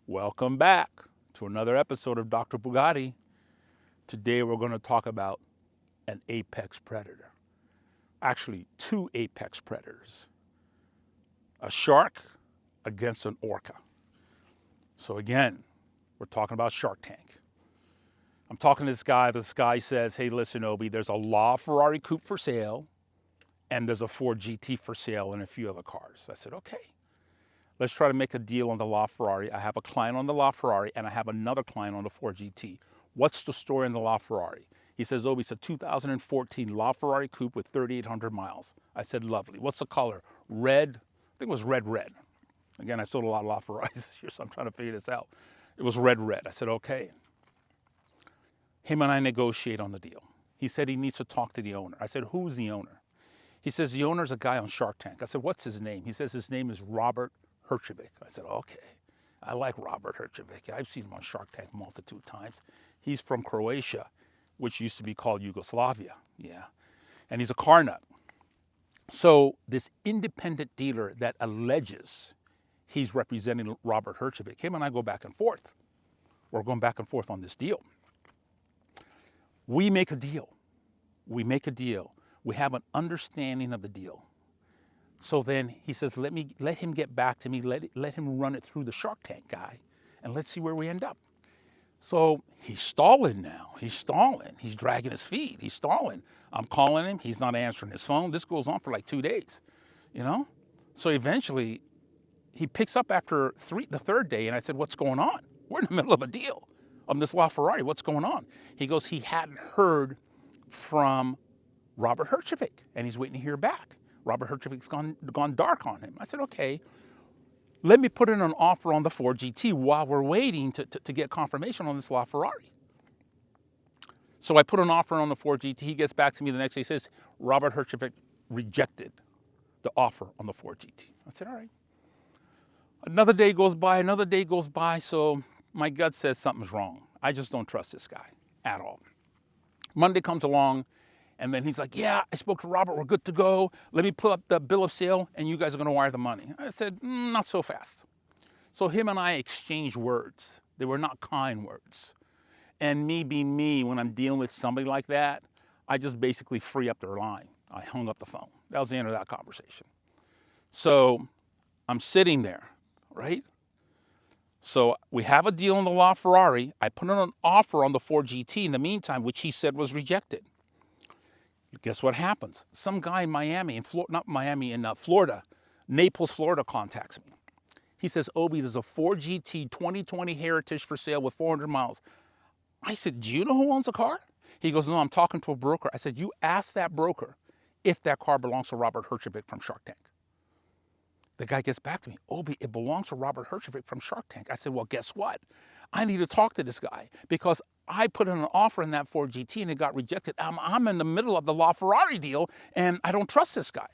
Welcome back to another episode of Dr. Bugatti. Today we're going to talk about an apex predator. Actually, two apex predators. A shark against an orca. So again, we're talking about Shark Tank. I'm talking to this guy. This guy says, hey, listen, Obi, there's a Laferrari coupe for sale and there's a Ford GT for sale and a few other cars. I said, okay. Let's try to make a deal on the Laferrari. I have a client on the Laferrari and I have another client on the Ford GT. What's the story on the Laferrari? He says, oh, it's a 2014 Laferrari coupe with 3,800 miles. I said, lovely. What's the color? Red. I think it was red. Again, I sold a lot of Laferraris this year, so I'm trying to figure this out. It was red. I said, okay. Him and I negotiate on the deal. He said he needs to talk to the owner. I said, who's the owner? He says, the owner's a guy on Shark Tank. I said, what's his name? He says his name is Robert Herjavec. I said, okay, I like Robert Herjavec. I've seen him on Shark Tank multitude times. He's from Croatia, which used to be called Yugoslavia. Yeah. And he's a car nut. So this independent dealer that alleges he's representing Robert Herjavec, him and I go back and forth. We're going back and forth on this deal. We make a deal. We have an understanding of the deal. So then he says, let him get back to me, let him run it through the Shark Tank guy, and let's see where we end up. So he's stalling now. He's dragging his feet. He's stalling. I'm calling him. He's not answering his phone. This goes on for like 2 days, So eventually he picks up after the third day, and I said, what's going on? We're in the middle of a deal on this Laferrari. What's going on? He goes, he hadn't heard from Robert Herjavec, and he's waiting to hear back. Robert Herjavec's gone dark on him. I said, okay, let me put in an offer on the Ford GT while we're waiting to get confirmation on this Laferrari. So I put an offer on the Ford GT. He gets back to me the next day. He says, Robert Herjavec rejected the offer on the Ford GT. I said, all right. Another day goes by, so my gut says something's wrong. I just don't trust this guy at all. Monday comes along, and then he's like, yeah, I spoke to Robert. We're good to go. Let me pull up the bill of sale, and you guys are going to wire the money. I said, not so fast. So him and I exchanged words. They were not kind words. And me being me, when I'm dealing with somebody like that, I just basically free up their line. I hung up the phone. That was the end of that conversation. So I'm sitting there, right? So we have a deal on the Laferrari. I put in an offer on the Ford GT in the meantime, which he said was rejected. Guess what happens? Some guy in Florida, Naples, Florida contacts me. He says, Obi, there's a Ford GT 2020 Heritage for sale with 400 miles. I said, do you know who owns the car? He goes, no, I'm talking to a broker. I said, you ask that broker if that car belongs to Robert Herjavec from Shark Tank. The guy gets back to me, Obi, it belongs to Robert Herjavec from Shark Tank. I said, well, guess what? I need to talk to this guy because I put in an offer in that Ford GT and it got rejected. I'm in the middle of the Laferrari deal and I don't trust this guy.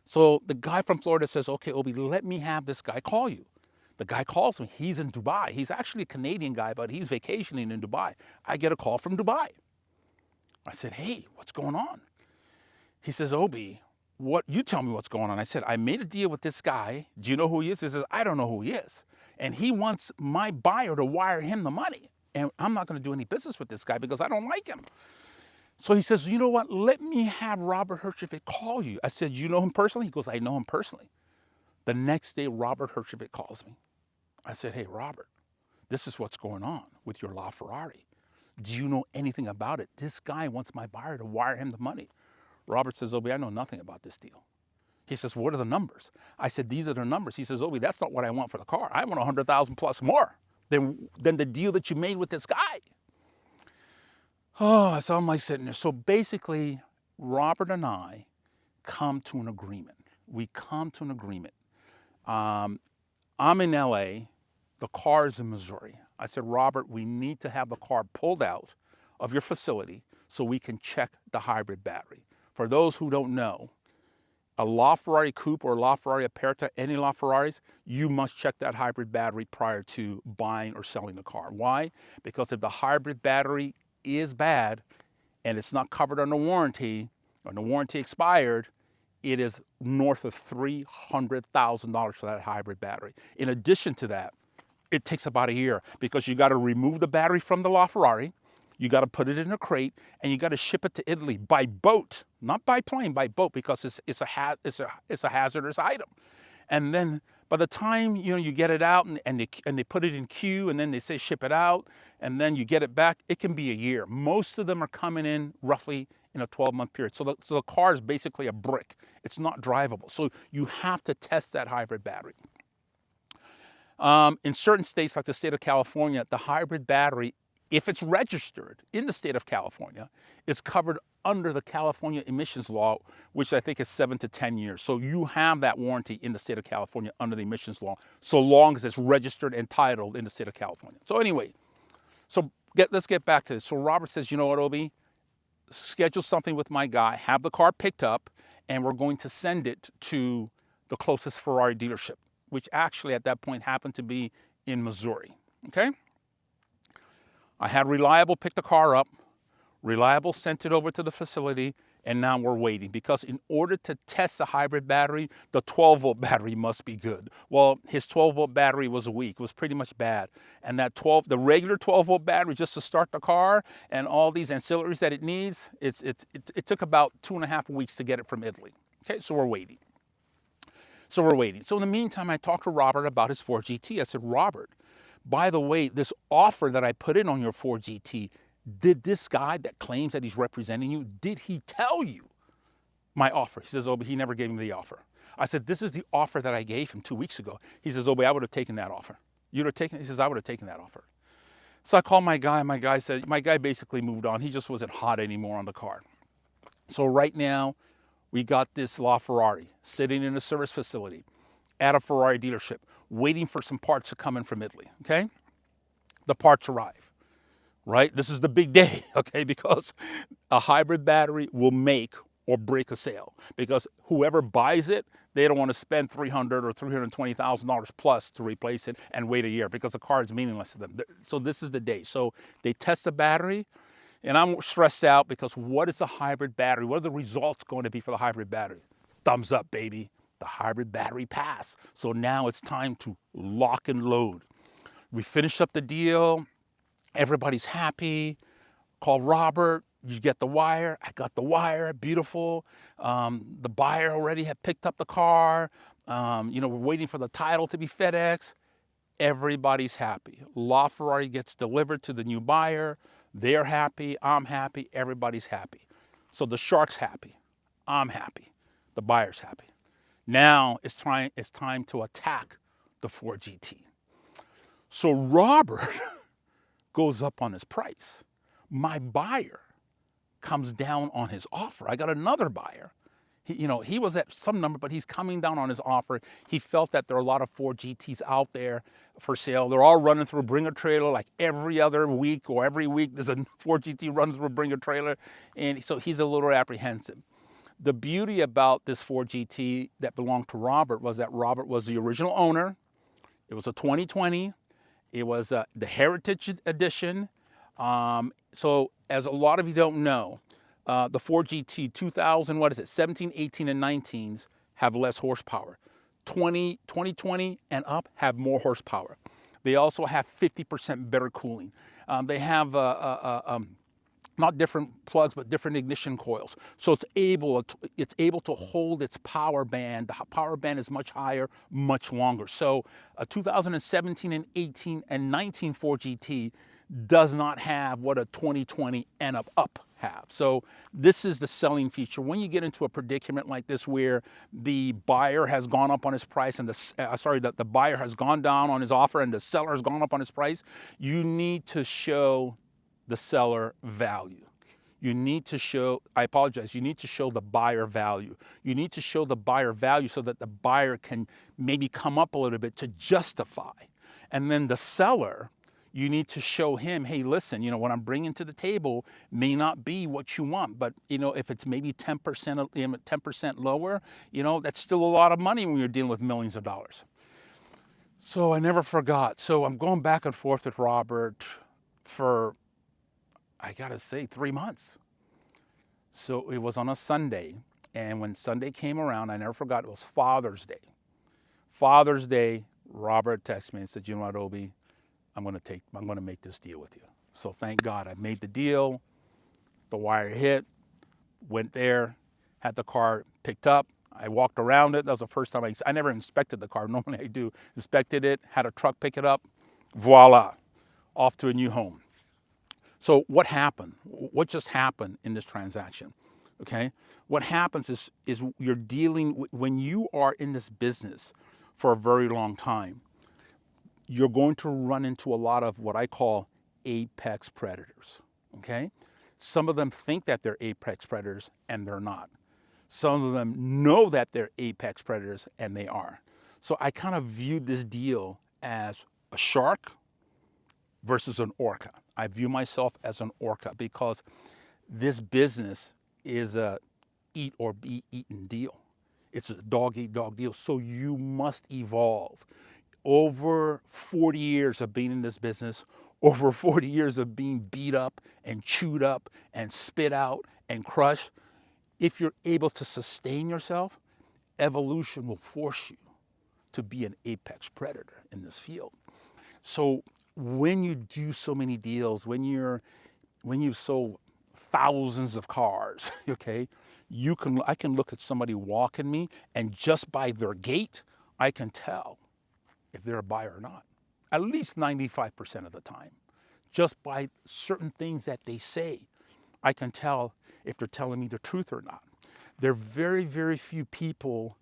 So the guy from Florida says, okay, Obi, let me have this guy call you. The guy calls me. He's in Dubai. He's actually a Canadian guy, but he's vacationing in Dubai. I get a call from Dubai. I said, hey, what's going on? He says, Obi, you tell me what's going on. I said, I made a deal with this guy. Do you know who he is? He says, I don't know who he is. And he wants my buyer to wire him the money. And I'm not going to do any business with this guy because I don't like him. So he says, you know what? Let me have Robert Herjavec call you. I said, you know him personally? He goes, I know him personally. The next day, Robert Herjavec calls me. I said, hey, Robert, this is what's going on with your Laferrari. Do you know anything about it? This guy wants my buyer to wire him the money. Robert says, Obi, I know nothing about this deal. He says, what are the numbers? I said, these are the numbers. He says, Obi, that's not what I want for the car. I want 100,000 plus more than the deal that you made with this guy. Oh, so I'm like sitting there. So basically, Robert and I come to an agreement. We come to an agreement. I'm in LA. The car is in Missouri. I said, Robert, we need to have the car pulled out of your facility so we can check the hybrid battery. For those who don't know, a Laferrari coupe or Laferrari Aperta, any Laferraris, you must check that hybrid battery prior to buying or selling the car. Why? Because if the hybrid battery is bad and it's not covered under warranty, or the warranty expired, it is north of $300,000 for that hybrid battery. In addition to that, It takes about a year because you got to remove the battery from the LaFerrari, you got to put it in a crate, and you got to ship it to Italy by boat, not by plane, by boat, because it's a hazardous item. And then by the time you get it out and they put it in queue, and then they say ship it out, and then you get it back, it can be a year. Most of them are coming in roughly in a 12-month period. So the car is basically a brick. It's not drivable. So you have to test that hybrid battery. In certain states, like the state of California, the hybrid battery, if it's registered in the state of California, is covered under the California emissions law, which I think is 7 to 10 years. So you have that warranty in the state of California under the emissions law, so long as it's registered and titled in the state of California. So anyway, let's get back to this. So Robert says, you know what, Obi? Schedule something with my guy, have the car picked up, and we're going to send it to the closest Ferrari dealership, which actually at that point happened to be in Missouri, okay? I had Reliable pick the car up, Reliable sent it over to the facility, and now we're waiting because in order to test the hybrid battery, the 12-volt battery must be good. Well, his 12-volt battery was weak, was pretty much bad. And the regular 12-volt battery just to start the car and all these ancillaries that it needs, it took about 2.5 weeks to get it from Italy. Okay, so we're waiting. So in the meantime, I talked to Robert about his Ford GT. I said, Robert, by the way, this offer that I put in on your Ford GT, did this guy that claims that he's representing you, did he tell you my offer? He says, oh, but he never gave me the offer. I said, this is the offer that I gave him 2 weeks ago. He says, oh, but I would have taken that offer. You'd have taken it? He says, I would have taken that offer. So I called my guy. My guy basically moved on. He just wasn't hot anymore on the car. So right now, we got this LaFerrari sitting in a service facility at a Ferrari dealership, waiting for some parts to come in from Italy, okay? The parts arrive, right? This is the big day, okay? Because a hybrid battery will make or break a sale, because whoever buys it, they don't want to spend $300,000 or $320,000 plus to replace it and wait a year, because the car is meaningless to them. So this is the day. So they test the battery, and I'm stressed out because what is a hybrid battery? What are the results going to be for the hybrid battery? Thumbs up, baby. The hybrid battery passed. So now it's time to lock and load. We finished up the deal. Everybody's happy. Call Robert. You get the wire. I got the wire. Beautiful. The buyer already had picked up the car. We're waiting for the title to be FedEx. Everybody's happy. LaFerrari gets delivered to the new buyer. They're happy. I'm happy. Everybody's happy. So the shark's happy. I'm happy. The buyer's happy. Now it's time to attack the Ford GT. So Robert goes up on his price. My buyer comes down on his offer. I got another buyer. He was at some number, but he's coming down on his offer. He felt that there are a lot of Ford GTs out there for sale. They're all running through a Bring a Trailer like every other week or every week. There's a Ford GT running through a Bring a Trailer. And so he's a little apprehensive. The beauty about this Ford GT that belonged to Robert was that Robert was the original owner. It was a 2020. It was the Heritage Edition. So as a lot of you don't know, the Ford GT 17, 18, and 19s have less horsepower. 2020 and up have more horsepower. They also have 50% better cooling. They have not different plugs, but different ignition coils. So it's able to hold its power band. The power band is much higher, much longer. So a 2017 and 18 and 19 Ford GT does not have what a 2020 and up have. So this is the selling feature. When you get into a predicament like this where the buyer has gone up on his price and the buyer has gone down on his offer and the seller has gone up on his price, you need to show the seller value. You need to show the buyer value. You need to show the buyer value so that the buyer can maybe come up a little bit to justify. And then the seller, you need to show him, hey, listen, what I'm bringing to the table may not be what you want, but if it's maybe 10% lower, that's still a lot of money when you're dealing with millions of dollars. So I never forgot. So I'm going back and forth with Robert for, I gotta say, 3 months. So it was on a Sunday, and when Sunday came around, I never forgot, it was Father's Day. Father's Day, Robert texted me and said, you know what, Obi, I'm going to make this deal with you. So thank God I made the deal. The wire hit, went there, had the car picked up. I walked around it. That was the first time I never inspected the car. Normally I do. Inspected it, had a truck pick it up. Voila, off to a new home. So what happened? What just happened in this transaction? Okay, what happens is you're dealing when you are in this business for a very long time, you're going to run into a lot of what I call apex predators. Okay, some of them think that they're apex predators and they're not. Some of them know that they're apex predators and they are. So I kind of viewed this deal as a shark versus an orca. I view myself as an orca because this business is a eat or be eaten deal. It's a dog eat dog deal. So you must evolve. Over 40 years of being in this business, over 40 years of being beat up and chewed up and spit out and crushed, if you're able to sustain yourself, evolution will force you to be an apex predator in this field. So when you do so many deals, when you sold thousands of cars, okay, I can look at somebody walking me, and just by their gait, I can tell if they're a buyer or not. At least 95% of the time. Just by certain things that they say, I can tell if they're telling me the truth or not. There are very, very few people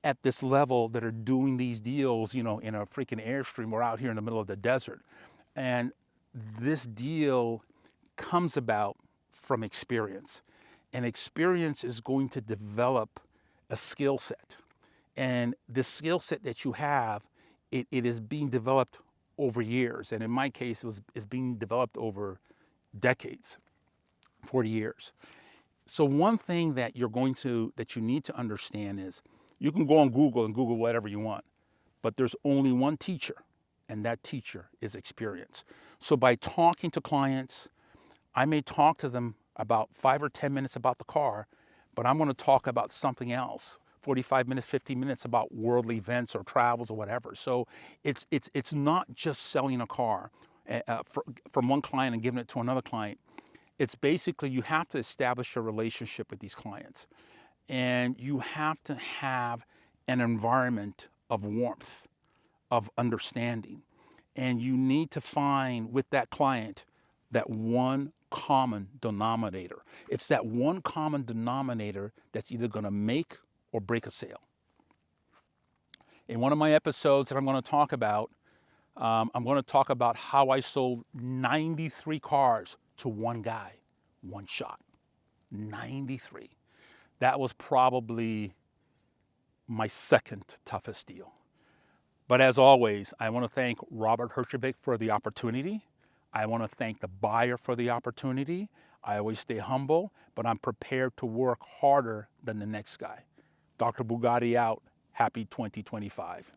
at this level that are doing these deals, in a freaking Airstream or out here in the middle of the desert. And this deal comes about from experience. And experience is going to develop a skill set. And the skill set that you have, it is being developed over years. And in my case, it's being developed over decades, 40 years. So one thing that you need to understand is you can go on Google and Google whatever you want, but there's only one teacher, and that teacher is experience. So by talking to clients, I may talk to them about 5 or 10 minutes about the car, but I'm going to talk about something else, 45 minutes, 50 minutes about worldly events or travels or whatever. So it's not just selling a car from one client and giving it to another client. It's basically you have to establish a relationship with these clients, and you have to have an environment of warmth, of understanding, and you need to find with that client that one common denominator. It's that one common denominator that's either going to make or break a sale. In one of my episodes that I'm going to talk about how I sold 93 cars to one guy, one shot. 93. That was probably my second toughest deal. But as always, I want to thank Robert Herjavec for the opportunity. I want to thank the buyer for the opportunity. I always stay humble, but I'm prepared to work harder than the next guy. Dr. Bugatti out. Happy 2025.